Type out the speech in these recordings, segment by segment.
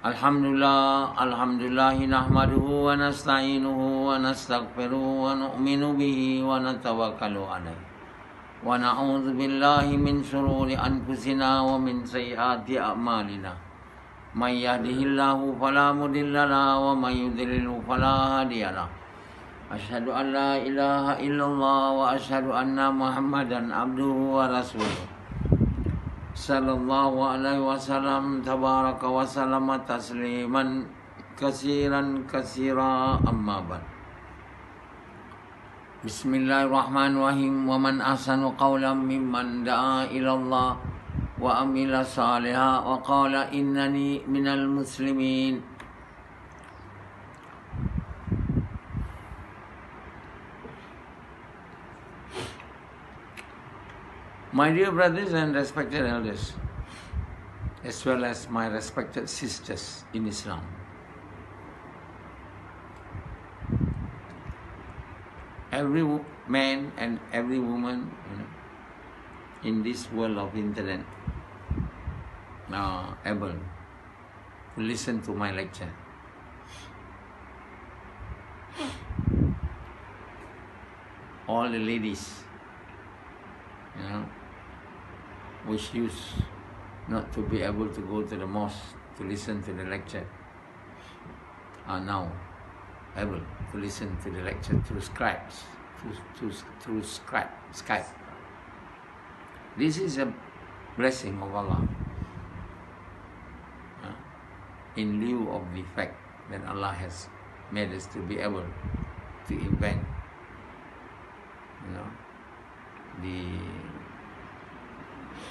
Alhamdulillah nahmaduhu wa nasta'inuhu wa nastaghfiruhu wa nu'minu bihi wa natawakkalu alayhi wa na'udzu billahi min shururi anfusina wa min sayyiati a'malina may yahdihillahu fala mudilla lahu wa may yudlilhu fala hadiya lahu asyhadu an la ilaha illallah wa asyhadu anna muhammadan abduhu wa rasuluh sallallahu alaihi wasallam tabaraka wa sallama tasliman kasiran kasira amma ba'd. Bismillahirrahmanirrahim. Wa man ahsanu qawlan mimman da'a ila Allah wa amila salihan wa qala innani minal muslimin. My dear brothers and respected elders, as well as my respected sisters in Islam, every man and every woman in this world of internet are able to listen to my lecture. All the ladies, which used not to be able to go to the mosque to listen to the lecture, are now able to listen to the lecture through Skype. This is a blessing of Allah, in lieu of the fact that Allah has made us to be able to invent, the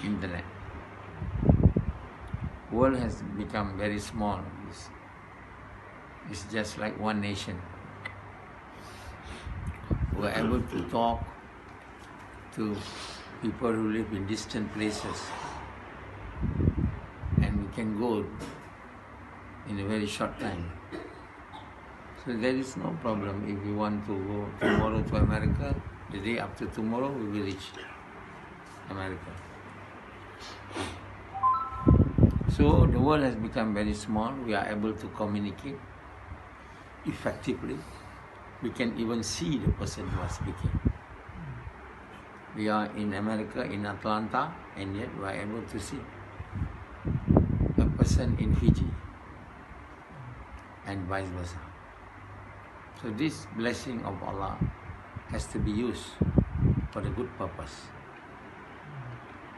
internet. World has become very small. It's just like one nation. We're able to talk to people who live in distant places, and we can go in a very short time. So there is no problem. If we want to go tomorrow to America, the day after tomorrow we will reach America. So the world has become very small. We are able to communicate effectively. We can even see the person who is speaking. We are in America, in Atlanta, and yet we are able to see a person in Fiji, and vice versa. So this blessing of Allah has to be used for the good purpose.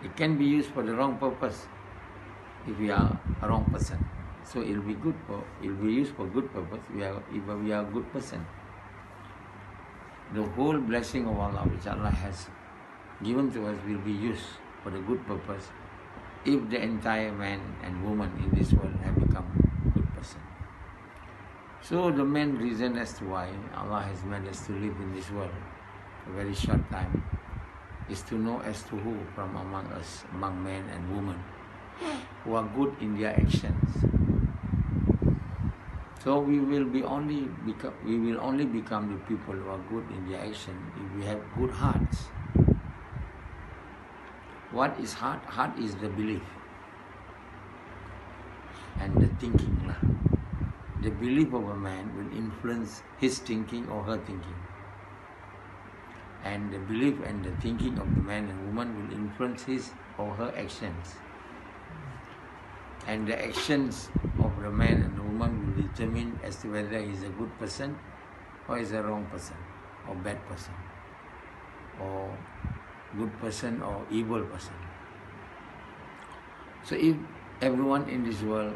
It can be used for the wrong purpose if we are a wrong person. So it will be used for good purpose if we are a good person. The whole blessing of Allah which Allah has given to us will be used for the good purpose if the entire man and woman in this world have become a good person. So the main reason as to why Allah has made us to live in this world a very short time is to know as to who from among us, among men and women, who are good in their actions. So we will only become the people who are good in their action if we have good hearts. What is heart? Heart is the belief and the thinking. The belief of a man will influence his thinking or her thinking. And the belief and the thinking of the man and woman will influence his or her actions. And the actions of the man and the woman will determine as to whether he is a good person or is a wrong person, or bad person, or good person or evil person. So if everyone in this world,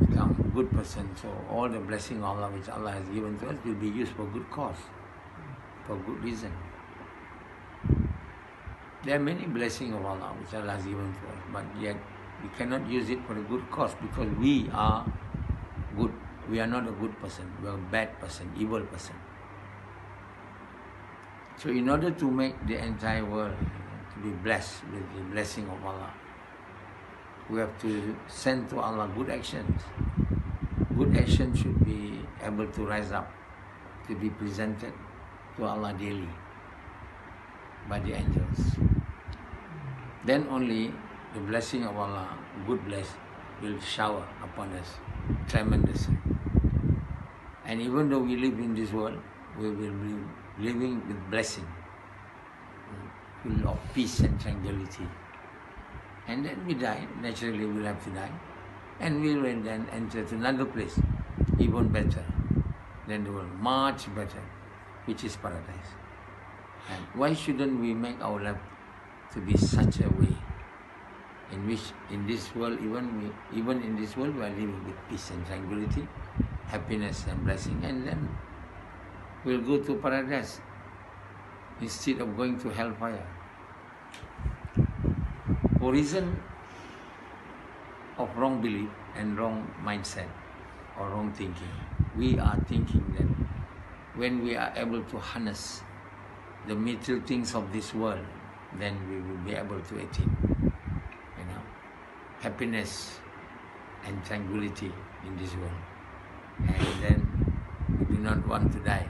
become a good person, so all the blessing of Allah which Allah has given to us will be used for good cause, for good reason. There are many blessings of Allah which Allah has given to us, but yet we cannot use it for a good cause because we are good. We are not a good person. We are a bad person, evil person. So in order to make the entire world to be blessed with the blessing of Allah, we have to send to Allah good actions. Good actions should be able to rise up, to be presented to Allah daily by the angels. Then only the blessing of Allah, good bless, will shower upon us tremendously. And even though we live in this world, we will be living with blessing, full of peace and tranquility. And then we die, naturally we'll have to die. And we will then enter to another place, even better than the world, much better, which is paradise. And why shouldn't we make our life to be such a way in which in this world, even in this world, we are living with peace and tranquility, happiness and blessing, and then we'll go to paradise instead of going to hellfire. For reason of wrong belief and wrong mindset or wrong thinking, we are thinking that when we are able to harness the material things of this world, then we will be able to attain, happiness and tranquility in this world. And then we do not want to die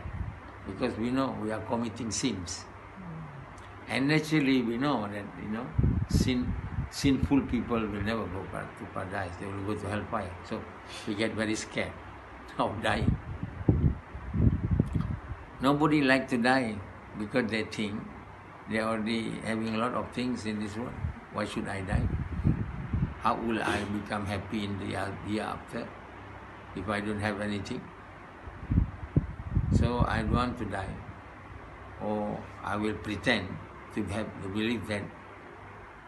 because we know we are committing sins. And naturally we know that, sinful people will never go to paradise, they will go to hellfire. So we get very scared of dying. Nobody likes to die because they think they are already having a lot of things in this world. Why should I die? How will I become happy in the year after if I don't have anything? So I don't want to die. Or I will pretend to have the belief that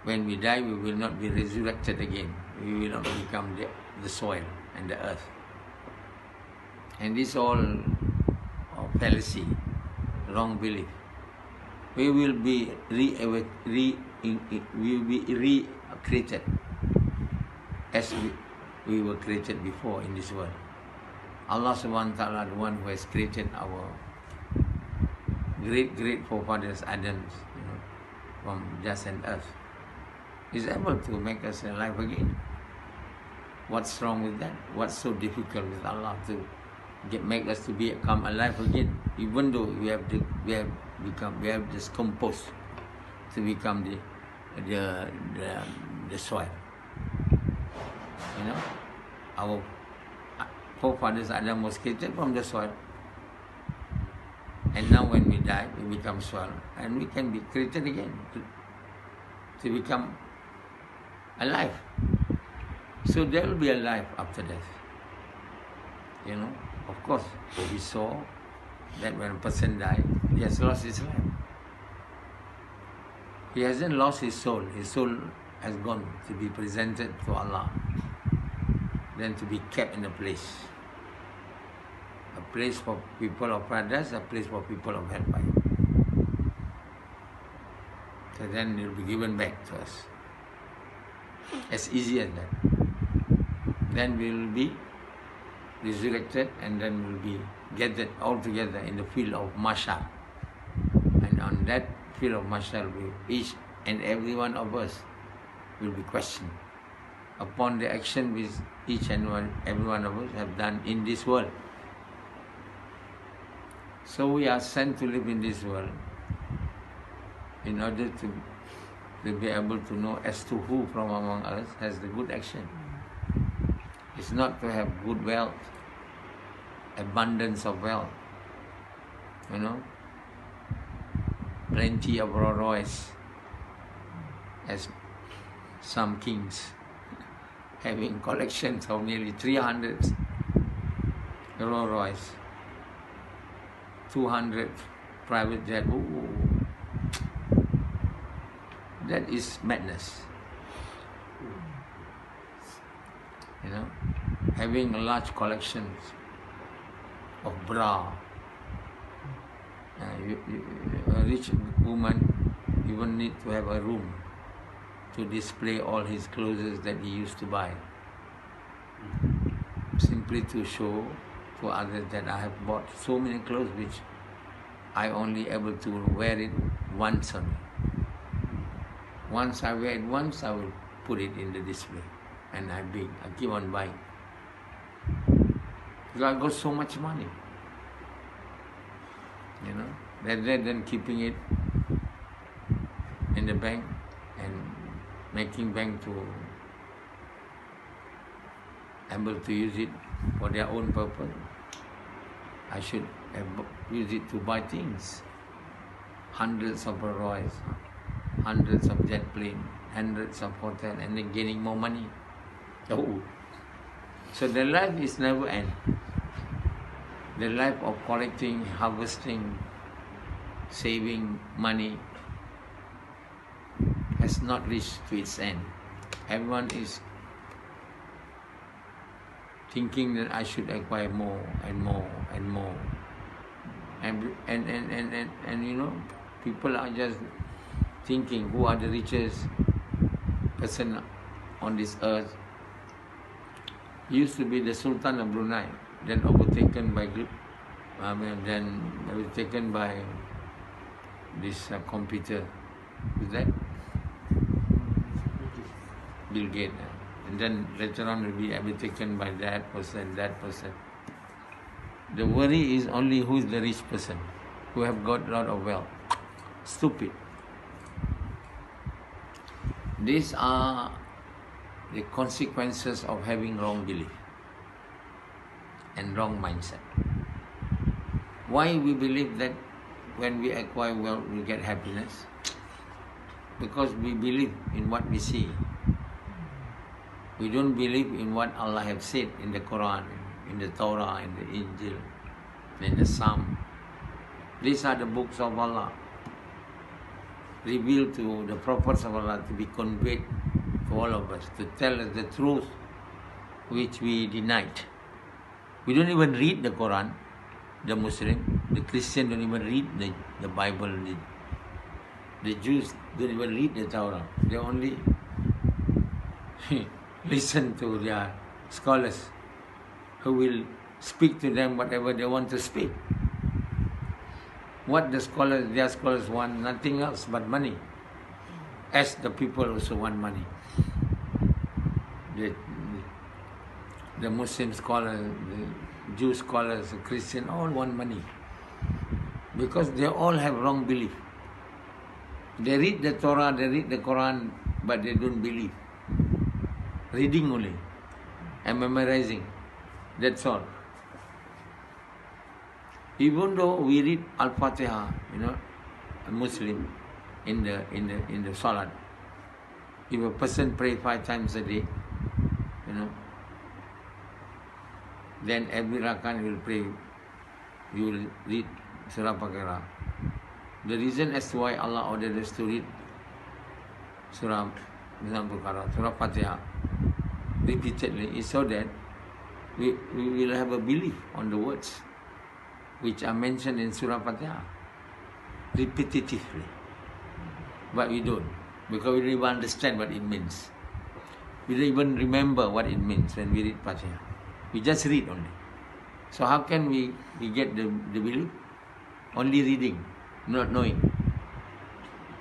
when we die, we will not be resurrected again. We will not become the soil and the earth. And this all fallacy, wrong belief. We will be recreated as we were created before in this world. Allah subhanahu wa ta'ala, the one who has created our great forefathers, Adams, from dust and earth, is able to make us alive again. What's wrong with that? What's so difficult with Allah to make us to become alive again, even though we have discomposed to become the soil. Our forefathers Adam was created from the soil, and now when we die, we become soil, and we can be created again to become alive. So there will be a life after death. Of course, we saw that when a person died, he has lost his life. He hasn't lost his soul. His soul has gone to be presented to Allah, then to be kept in a place. A place for people of paradise, a place for people of hellfire. So then it will be given back to us. As easy as that. Then we will be resurrected, and then we will be gathered all together in the field of Mahshar. And on that field of Mahshar, each and every one of us will be questioned upon the action which each and every one of us have done in this world. So we are sent to live in this world in order to be able to know as to who from among us has the good action. It's not to have good wealth, abundance of wealth, plenty of Rolls Royce, as some kings having collections of nearly 300 Rolls Royce, 200 private jet. Ooh. That is madness. Having large collections of bra. A rich woman even need to have a room to display all his clothes that he used to buy, simply to show to others that I have bought so many clothes which I only able to wear it once only. Once I wear it once, I will put it in the display, and I keep on buying. Because I got so much money, rather than keeping it in the bank and making bank to able to use it for their own purpose. I should use it to buy things. Hundreds of Rolls Royce, hundreds of jet plane, hundreds of hotel, and then gaining more money. Oh. So the life is never end. The life of collecting, harvesting, saving money has not reached to its end. Everyone is thinking that I should acquire more and more and more. And you know, people are just thinking who are the richest person on this earth. Used to be the Sultan of Brunei, then overtaken by this computer. Is that Bill Gates? And then later on will be overtaken by that person. The worry is only who is the rich person, who have got a lot of wealth. Stupid. These are the consequences of having wrong belief and wrong mindset. Why we believe that when we acquire wealth we get happiness? Because we believe in what we see. We don't believe in what Allah has said in the Quran, in the Torah, in the Injil, in the Psalm. These are the books of Allah, revealed to the prophets of Allah to be conveyed to all of us, to tell us the truth which we denied. We don't even read the Quran, the Muslim, the Christian don't even read the Bible, the Jews don't even read the Torah. They only listen to their scholars who will speak to them whatever they want to speak. What their scholars want, nothing else but money. As the people also want money. The Muslim scholars, the Jew scholars, the Christian, all want money. Because they all have wrong belief. They read the Torah, they read the Quran, but they don't believe. Reading only and memorizing. That's all. Even though we read Al-Fatihah, you know, a Muslim in the Salat. If a person pray 5 times a day, you know, then every rakat will pray, you will read Surah Al-Fatihah. The reason as to why Allah ordered us to read Surah Al-Fatihah repeatedly is so that we will have a belief on the words which are mentioned in Surah Al-Fatihah repetitively. But we don't, because we don't even understand what it means. We don't even remember what it means when we read Fatihah. We just read only. So how can we get the belief? Only reading, not knowing.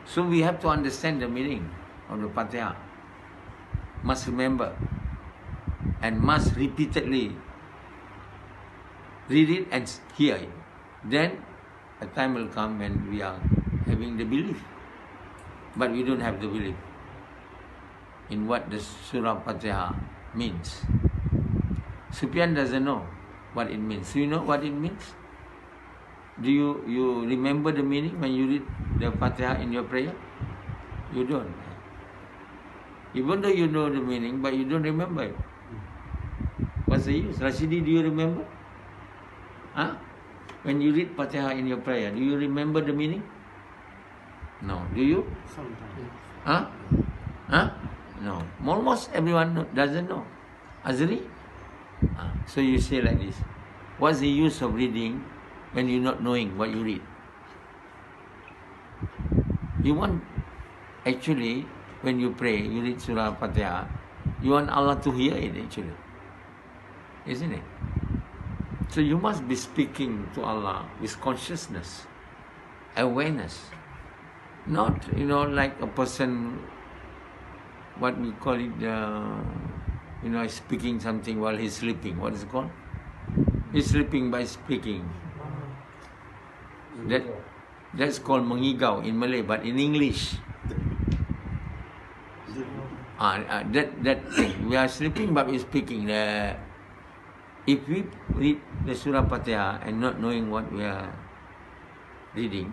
So we have to understand the meaning of the Fatihah. Must remember and must repeatedly read it and hear it. Then a time will come when we are having the belief. But we don't have the belief in what the Surah Al-Fatihah means. Sufyan doesn't know what it means. Do you know what it means? Do you remember the meaning when you read the Fatihah in your prayer? You don't. Even though you know the meaning, but you don't remember it. What's the use? Rashidi, do you remember? Huh? When you read Fatihah in your prayer, do you remember the meaning? No. Do you? Sometimes. Huh? Huh? No. Almost everyone doesn't know. Azri? So you say like this. What's the use of reading when you're not knowing what you read? You want, actually, when you pray, you read Surah Al-Fatihah, you want Allah to hear it actually. Isn't it? So you must be speaking to Allah with consciousness, awareness. Not, like a person, what we call it, speaking something while he's sleeping. What is it called? He's sleeping by speaking. That's called mengigau in Malay, but in English. That thing. We are sleeping but we're speaking. If we read the Surah Al-Fatihah and not knowing what we are reading,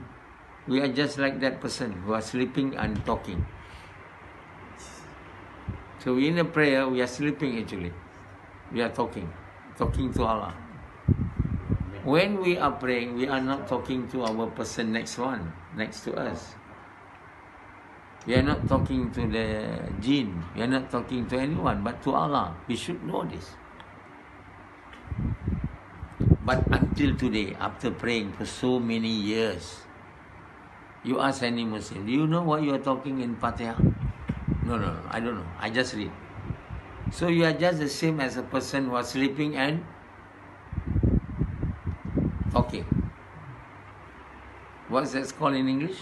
we are just like that person who are sleeping and talking. So in a prayer, we are sleeping actually. We are talking to Allah. When we are praying, we are not talking to our person next to us. We are not talking to the jinn. We are not talking to anyone, but to Allah. We should know this. But until today, after praying for so many years, you ask any Muslim, do you know what you are talking in Fatihah? No, I don't know. I just read. So you are just the same as a person who was sleeping and talking. What's that called in English?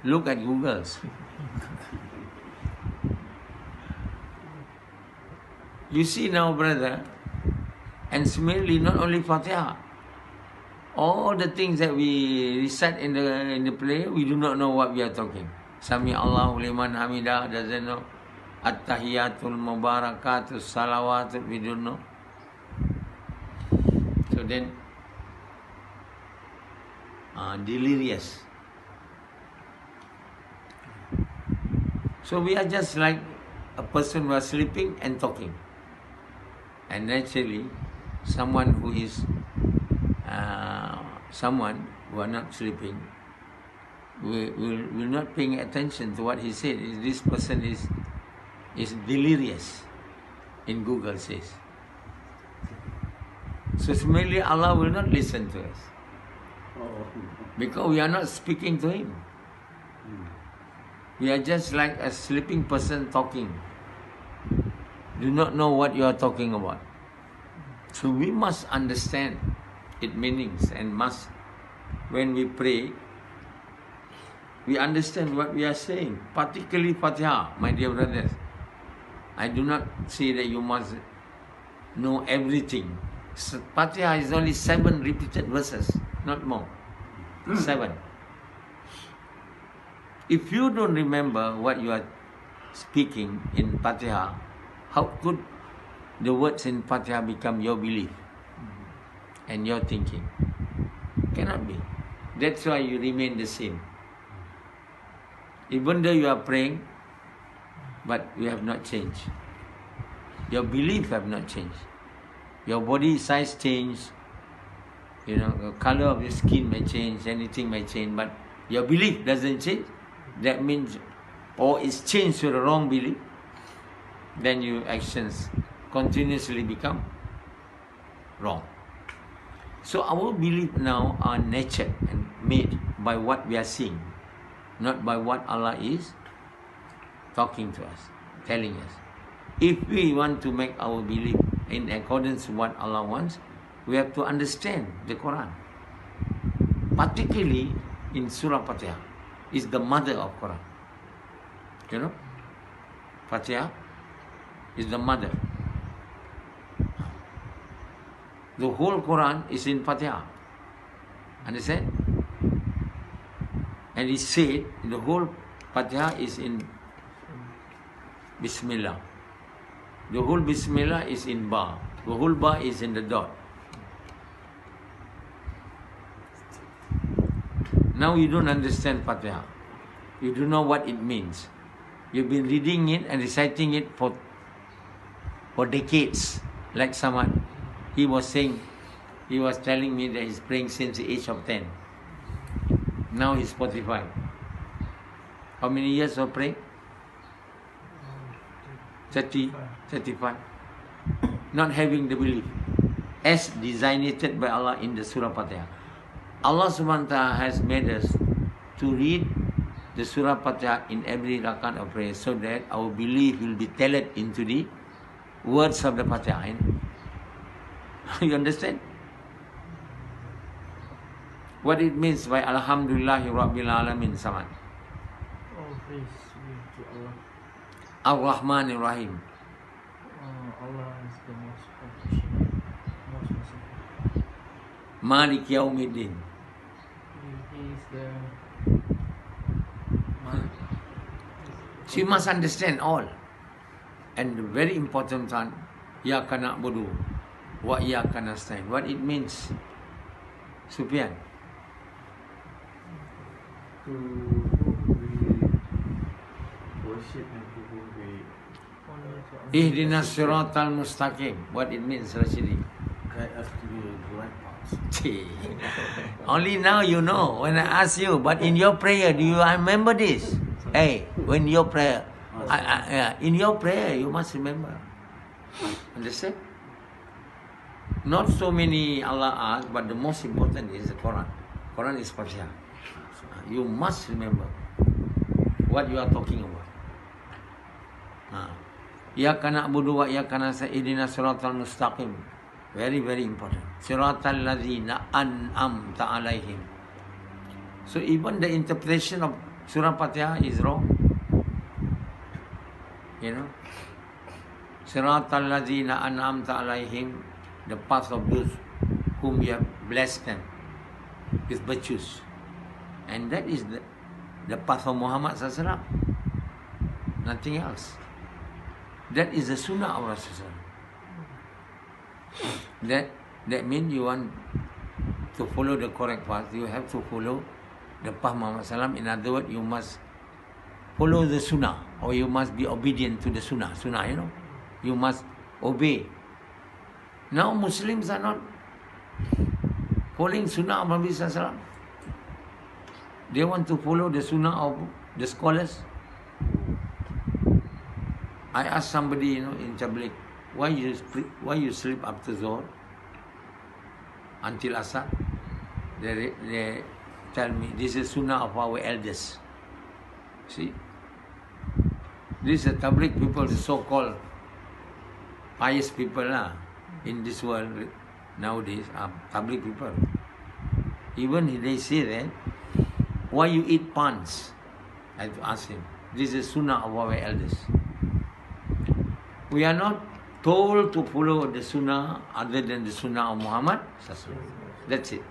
Look at Google's. You see now, brother, and similarly, not only Fatihah, all the things that we recite in the prayer, we do not know what we are talking. Sami Allahu liman hamidah, doesn't know. At-tahiyatul mubarakatul salawatul, we don't know. So then, delirious. So we are just like a person who is sleeping and talking. And naturally, someone who is someone who are not sleeping will not paying attention to what he said. This person is delirious, in Google says. So similarly, Allah will not listen to us because we are not speaking to Him. We are just like a sleeping person talking. Do not know what you are talking about. So we must understand its meanings and must, when we pray, we understand what we are saying. Particularly Fatihah, my dear brothers. I do not say that you must know everything. So Fatihah is only 7 repeated verses, not more. 7. If you don't remember what you are speaking in Fatihah, how could the words in Fatihah become your belief and your thinking? Cannot be. That's why you remain the same. Even though you are praying, but you have not changed. Your belief have not changed. Your body size changed. The color of your skin may change, anything may change, but your belief doesn't change. That means, or it's changed to the wrong belief, then your actions continuously become wrong. So our belief now are nurtured and made by what we are seeing, not by what Allah is talking to us, telling us. If we want to make our belief in accordance with what Allah wants, we have to understand the Quran. Particularly in Surah Al-Fatihah is the mother of Quran. Fatihah is the mother. The whole Quran is in Fatihah. Understand? And he said the whole Fatihah is in Bismillah. The whole Bismillah is in Ba. The whole Ba is in the dot. Now you don't understand Fatihah. You don't know what it means. You've been reading it and reciting it for decades. Like someone, he was telling me that he's praying since the age of 10. Now he's 45. How many years of praying? 35. Not having the belief as designated by Allah in the Surah Al-Fatihah. Allah subhanahu wa ta'ala has made us to read the Surah Al-Fatihah in every rakat of prayer so that our belief will be tailored into the words of the Fatihah. You understand? What it means by Alhamdulillahi Rabbil Alamin, Samad? All praise be to Allah. Ar-Rahman Ar-Rahim. Allah is the most compassionate, most merciful. Malik Yawmiddin. He is the Malik. So you must understand all. And the very important one, Iyyaka na'budu wa iyyaka nasta'in. What it means, Sufyan? To whom we worship and to whom we Ihdinas siratal mustaqim. What it means, Rashidi? guide us to the right path. Only now you know when I ask you. But in your prayer, do you remember this? Hey, when your prayer, in your prayer, you must remember. Understand? Not so many Allah asks, but the most important is the Quran. Quran is Fatihah. You must remember what you are talking about. Iyyaka na'budu wa iyyaka nasta'in ihdinas siratal mustaqim. Very, very important. Siratal ladzina an'amta alaihim. So even the interpretation of Surah Al-Fatihah is wrong. You know? Siratal ladzina an'amta alaihim, the path of those whom you have blessed them with virtues. And that is the path of Muhammad SAW. Nothing else. That is the sunnah of Rasulullah. That means you want to follow the correct path, you have to follow the path of Muhammad SAW. In other words, you must follow the sunnah, or you must be obedient to the sunnah. Sunnah, you know. You must obey. Now Muslims are not following sunnah of Muhammad SAW. They want to follow the sunnah of the scholars. I asked somebody, you know, in Tabligh, why you sleep after Zohar until Asar? They tell me this is sunnah of our elders. See, these are Tabligh people, the so-called pious people in this world nowadays are Tabligh people. Even they say that, why you eat pans? I have to ask him. This is sunnah of our elders. We are not told to follow the sunnah other than the sunnah of Muhammad. That's it.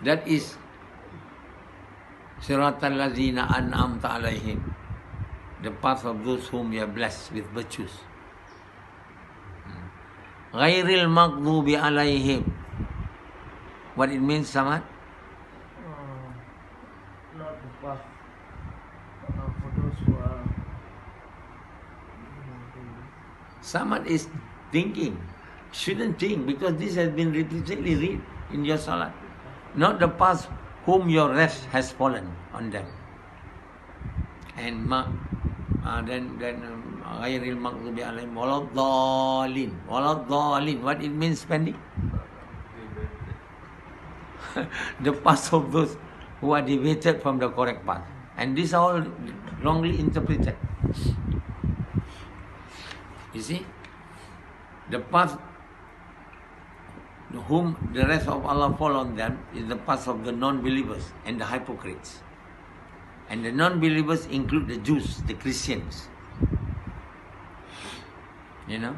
That is Siratal ladzina an'amta alaihim, the path of those whom you are blessed with virtues. Ghairil maghdubi alaihim. What it means, Samad? Not the path for those who are. Samad is thinking. Shouldn't think, because this has been repeatedly read in your salat. Not the path whom your rest has fallen on them. And then ghairil maghdubi alaihim waladdallin. Waladdallin. What it means, Spendi? The path of those who are deviated from the correct path. And these are all wrongly interpreted. You see? The path whom the rest of Allah fall on them is the path of the non-believers and the hypocrites. And the non-believers include the Jews, the Christians. You know?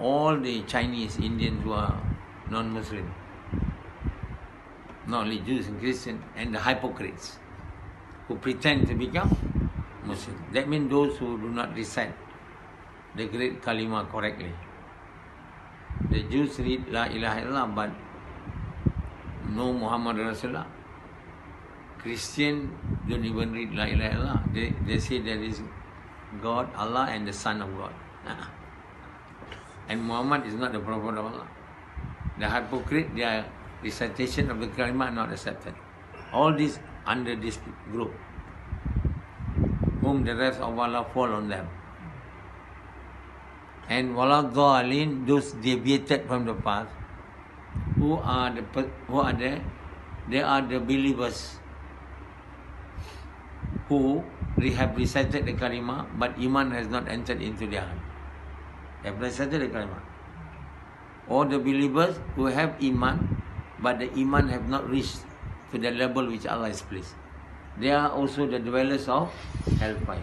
All the Chinese, Indians who are non-Muslim. Not only Jews and Christians, and the hypocrites who pretend to become Muslim. That means those who do not recite the great kalima correctly. The Jews read La ilaha illallah but no Muhammad Rasulullah. Christian don't even read La ilaha illallah. They say there is God, Allah, and the Son of God. And Muhammad is not the Prophet of Allah. The hypocrite, their recitation of the kalima are not accepted. All this under this group, whom the rest of Allah fall on them. And waladdallin, those deviated from the path, who are there? They are the believers who have recited the kalima, but iman has not entered into their heart. They have recited the kalima. Or the believers who have iman, but the iman have not reached to the level which Allah is pleased. They are also the dwellers of hellfire.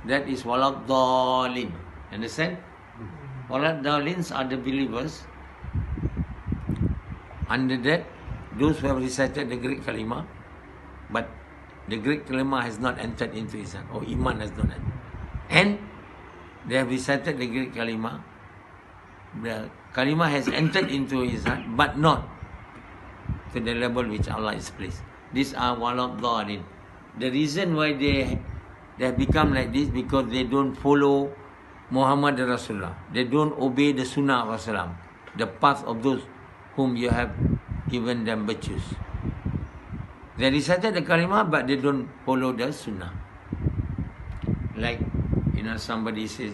That is waladdallin. Understand? Waladdallins are the believers. Under that, those who have recited the Greek kalima, but the Greek kalima has not entered into his heart, or iman has not entered. And they have recited the Greek kalima, the kalima has entered into his heart, but not to the level which Allah is pleased. These are waladhdallin. The reason why they have become like this, because they don't follow Muhammad Rasulullah. They don't obey the Sunnah of Rasulullah, the path of those whom you have given them virtues. They recited the kalima, but they don't follow the Sunnah. Like, somebody says,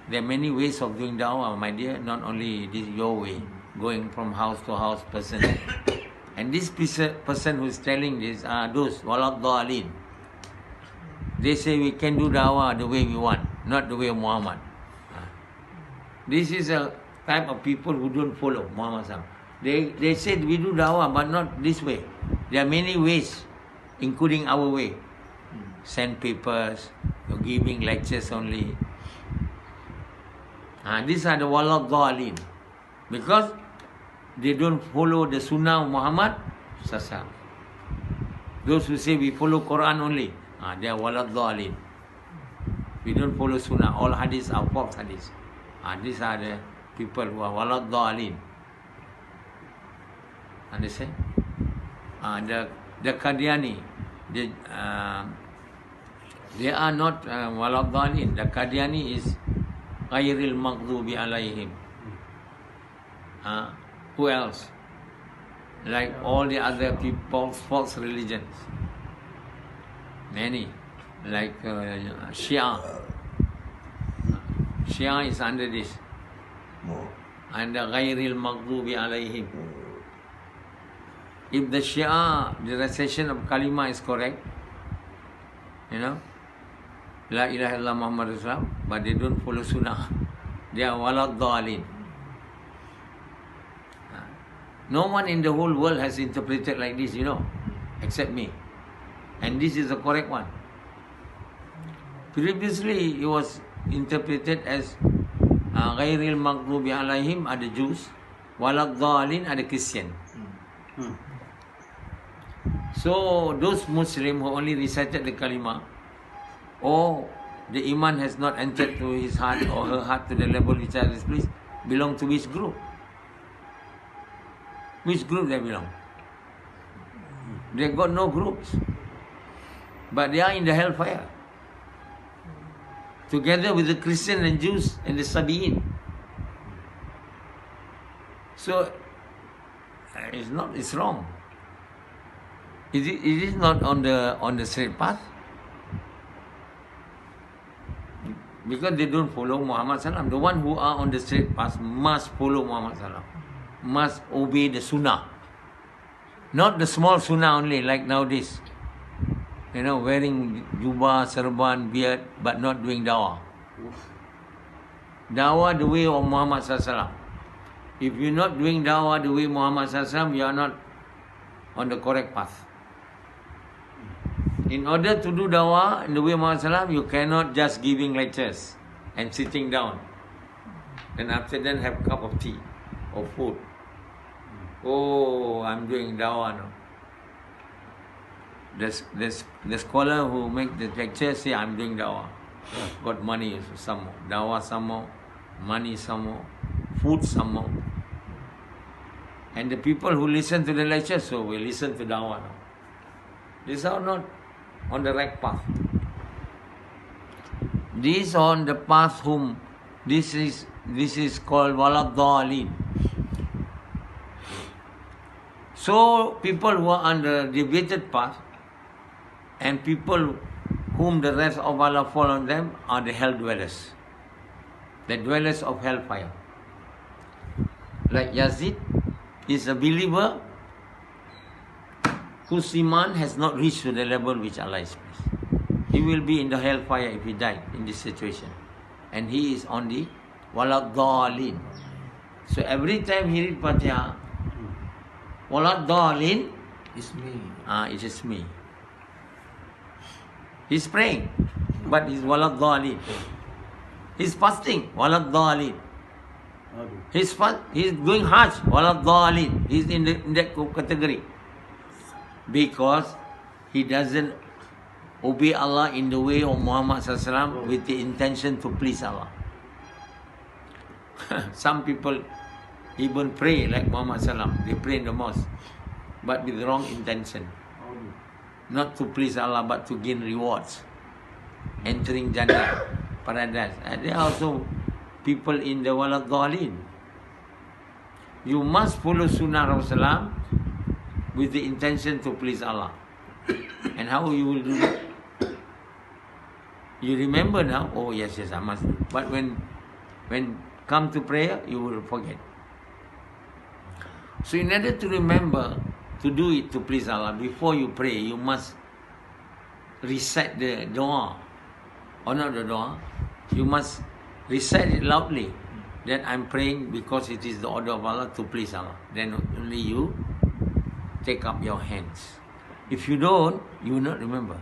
there are many ways of doing da'wah, my dear, not only this your way, going from house to house, person. And this person who is telling this are those waladhdallin. They say we can do da'wah the way we want, not the way of Muhammad. This is a type of people who don't follow Muhammad sallallahu. They said we do da'wah, but not this way. There are many ways, including our way. Send papers, giving lectures only. These are the waladhdallin, because they don't follow the Sunnah of Muhammad sallallahu. Those who say we follow Quran only, they are waladhdallin. We don't follow Sunnah. All hadiths are false hadiths. These are the people who are waladhdallin. Understand? The Qadiani, they are not waladhdallin. The Qadiani is ghairil maghdubi alayhim. Who else? Like all the other people's false religions. Many. Like Shia. Shia is under this. And the ghairil maghdubi alayhim. If the Shia, the recitation of kalima is correct, La ilaha illallah Muhammad Rasulullah, but they don't follow Sunnah. They are waladhdallin. No one in the whole world has interpreted like this, except me. And this is the correct one. Previously, it was interpreted as ghairil maghdubi alayhim are the Jews, waladhdallin are the Christian. So those Muslims who only recited the kalima, or the iman has not entered to his heart or her heart to the level which Allah is pleased, belong to which group? Which group they belong? They got no groups, but they are in the hellfire, together with the Christian and Jews and the Saabin. So it's wrong. It is not on the straight path, because they don't follow Muhammad sallallahu. The one who are on the straight path must follow Muhammad sallallahu, must obey the Sunnah, not the small Sunnah only, like nowadays. Wearing jubah, serban, beard, but not doing dawah. Dawah the way of Muhammad sallallahu. If you're not doing dawah the way Muhammad sallallahu, you are not on the correct path. In order to do dawah in the way of Muhammad sallallahu, you cannot just giving lectures and sitting down, and after that have a cup of tea or food. Oh, I'm doing dawah now. The scholar who make the lecture say, I'm doing dawah. Got money some more. Dawah some more. Money some more. Food some more. And the people who listen to the lecture, so we listen to dawah now. These are not on the right path. These on the path whom this is called waladhdallin. So people who are on the deviated path, and people whom the rest of Allah fall on them, are the hell dwellers, the dwellers of hellfire. Like Yazid is a believer whose iman has not reached to the level which Allah is pleased. He will be in the hellfire if he died in this situation, and he is on the waladhdallin. So every time he read Fatihah, waladhdallin, It's me. it is me. He's praying, but he's waladhdallin. He's fasting, waladhdallin. Aduh. He's doing Hajj, waladhalin. He's in that category. Because he doesn't obey Allah in the way of Muhammad SAW with the intention to please Allah. Some people even pray like Muhammad SAW. They pray in the mosque, but with the wrong intention. Aduh. Not to please Allah, but to gain rewards. Entering Jannah, paradise. And there are also people in the waladhalin. You must follow Sunnah Rasulullah with the intention to please Allah. And how you will do that? You remember now, oh yes, I must do. But when come to prayer, you will forget. So in order to remember to do it to please Allah, before you pray, you must recite the dua. Or not the dua. You must recite it loudly. That I'm praying because it is the order of Allah to please Allah. Then only you take up your hands. If you don't, you will not remember.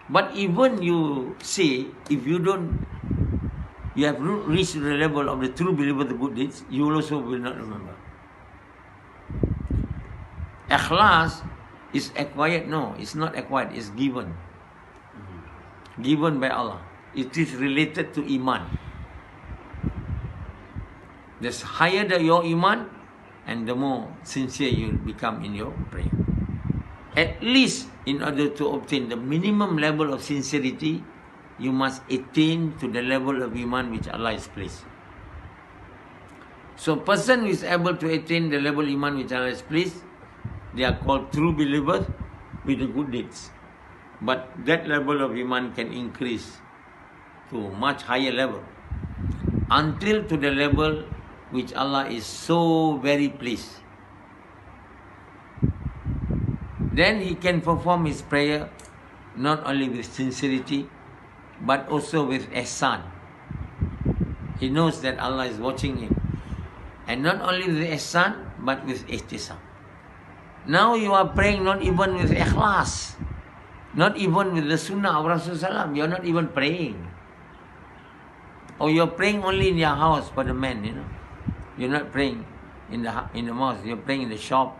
But even you say, if you have reached the level of the true believer, the good deeds, you also will not remember. Ikhlas is acquired. No, it's not acquired, it's given. Given by Allah. It is related to Iman. The higher your Iman, and the more sincere you become in your prayer. At least in order to obtain the minimum level of sincerity, you must attain to the level of Iman which Allah is pleased. So person who is able to attain the level of Iman which Allah is pleased, they are called true believers with the good deeds. But that level of Iman can increase to much higher level, until to the level which Allah is so very pleased. Then he can perform his prayer not only with sincerity, but also with ihsan. He knows that Allah is watching him. And not only with ihsan, but with ihtisam. Now you are praying not even with ikhlas, not even with the sunnah of Rasulullah. You are not even praying. Or you are praying only in your house for the men, you know. You're not praying in the mosque. You're praying in the shop.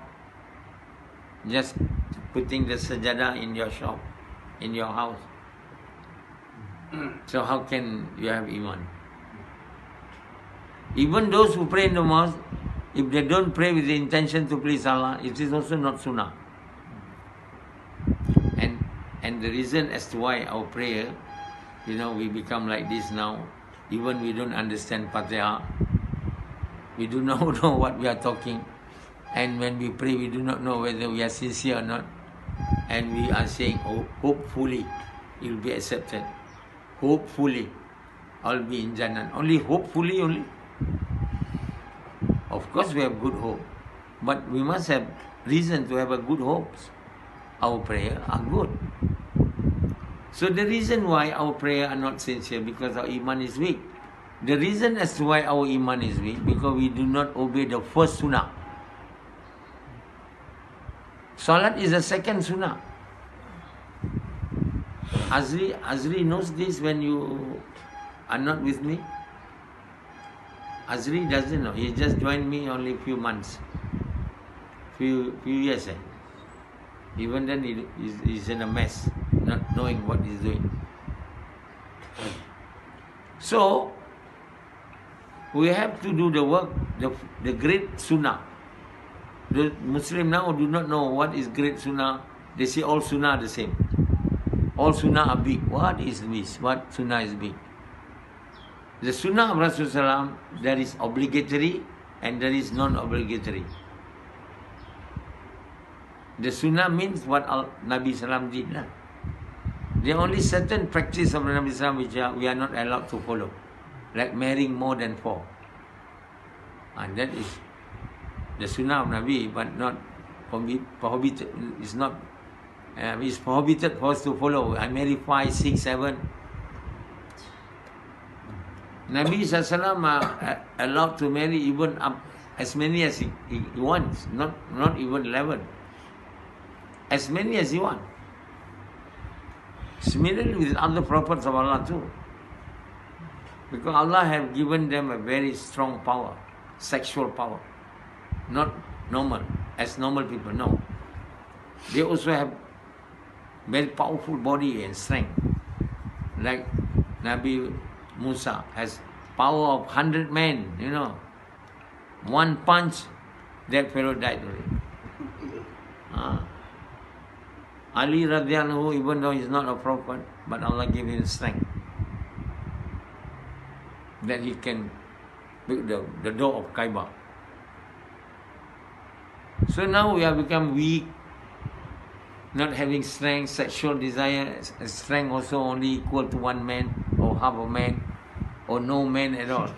Just putting the sajadah in your shop, in your house. So how can you have Iman? Even those who pray in the mosque, if they don't pray with the intention to please Allah, it is also not sunnah. And the reason as to why our prayer, we become like this now, even we don't understand Fatihah, we do not know what we are talking, and when we pray, we do not know whether we are sincere or not, and we are saying, oh, hopefully it will be accepted. Hopefully I'll be in Jalan. Only hopefully only. Of course we have good hope, but we must have reason to have a good hopes. Our prayer are good. So the reason why our prayer are not sincere, because our Iman is weak. The reason as to why our Iman is weak, because we do not obey the first sunnah. Salat is the second sunnah. Azri knows this when you are not with me. Azri doesn't know. He just joined me only a few months. Few years. Even then he's in a mess, not knowing what he's doing. So we have to do the work, the great sunnah. The Muslim now do not know what is great sunnah. They say all sunnah are the same. All sunnah are big. What is this? What sunnah is big? The sunnah of Rasulullah, there is obligatory and there is non-obligatory. The sunnah means what Nabi Sallam did. There are only certain practice of Nabi Sallam which we are not allowed to follow. Like marrying more than 4. And that is the sunnah of Nabi, but not prohibited. It's not. It's prohibited for us to follow. I marry 5, 6, 7. Nabi Sallam allowed to marry even up as many as he wants, not even 11. As many as he wants. Similarly with other prophets of Allah too. Because Allah have given them a very strong power, sexual power. Not normal, as normal people, no. They also have very powerful body and strength. Like Nabi Musa has power of 100 men, you know. One punch, that fellow died already. Ali radiallahu, even though he's not a prophet, but Allah gave him strength that he can build the door of Kaaba. So now we have become weak, not having strength, sexual desire, strength also only equal to one man or half a man or no man at all.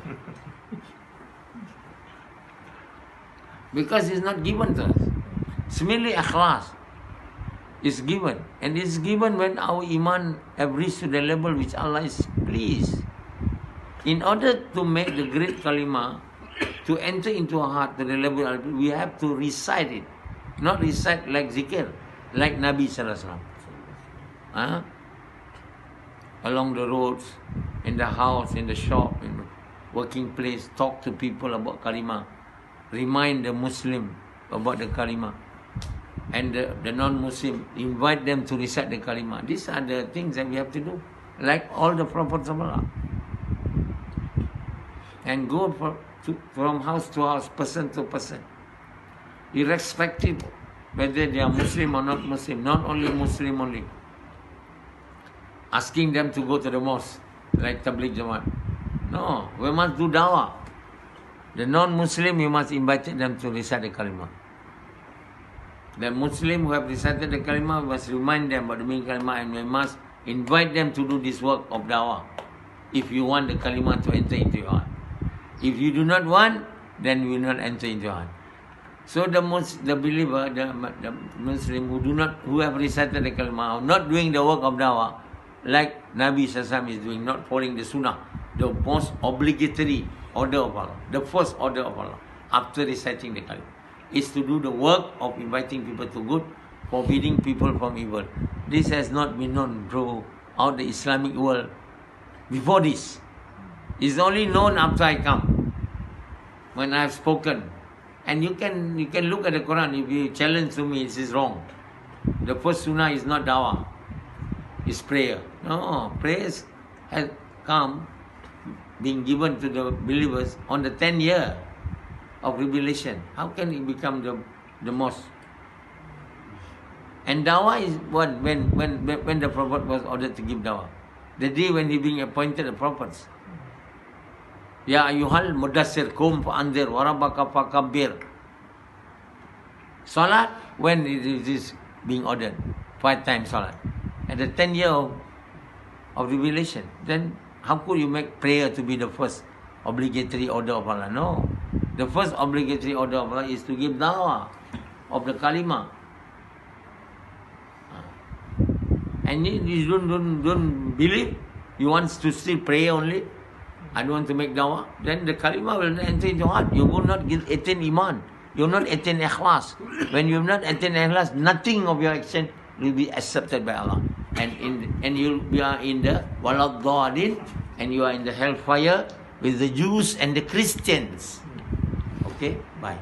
Because it's not given to us. Similarly, ikhlas is given. And it's given when our iman have reached to the level which Allah is pleased. In order to make the great kalima, to enter into our heart to the level, we have to recite it. Not recite like zikr, like Nabi Sallallahu Alaihi Wasallam. Along the roads, in the house, in the shop, in the working place, talk to people about kalima. Remind the Muslim about the kalima. And the non-Muslim, invite them to recite the kalima. These are the things that we have to do. Like all the prophets of Allah. And go from house to house, person to person. Irrespective whether they are Muslim or not Muslim. Not only Muslim only. Asking them to go to the mosque, like Tabligh Jamaat. No, we must do dawah. The non-Muslim, we must invite them to recite the kalima. The Muslim who have recited the kalima, we must remind them about the meaning kalima, and we must invite them to do this work of dawah. If you want the kalima to enter into your heart. If you do not want, then you will not enter into your heart. So the believer, the Muslim who have recited the kalima, are not doing the work of dawah, like Nabi Sallallahu is doing, not following the sunnah, the most obligatory order of Allah, the first order of Allah, after reciting the kalima, is to do the work of inviting people to good, forbidding people from evil. This has not been known throughout the Islamic world before this. It's only known after I come, when I have spoken. And you can look at the Quran. If you challenge to me, this is wrong. The first sunnah is not dawah, it's prayer. No, prayers has come, being given to the believers on the 10th year of revelation. How can it become the most? And dawah is what when the Prophet was ordered to give dawah. The day when he being appointed the prophets. Ya ayyuhal mudassir kum fa'anzir wa rabbaka fakabbir. Salat, when it is being ordered, 5 times salat. At the 10th year of revelation, then how could you make prayer to be the first obligatory order of Allah? No. The first obligatory order of Allah is to give dawah of the kalima. And you don't believe, you want to still pray only, I don't want to make dawah, then the kalima will not enter into your heart. You will not attain iman. You will not attain ikhlas. When you have not attained ikhlas, nothing of your action will be accepted by Allah. And you are in the waladhdallin, and you are in the hellfire with the Jews and the Christians. Okay, bye.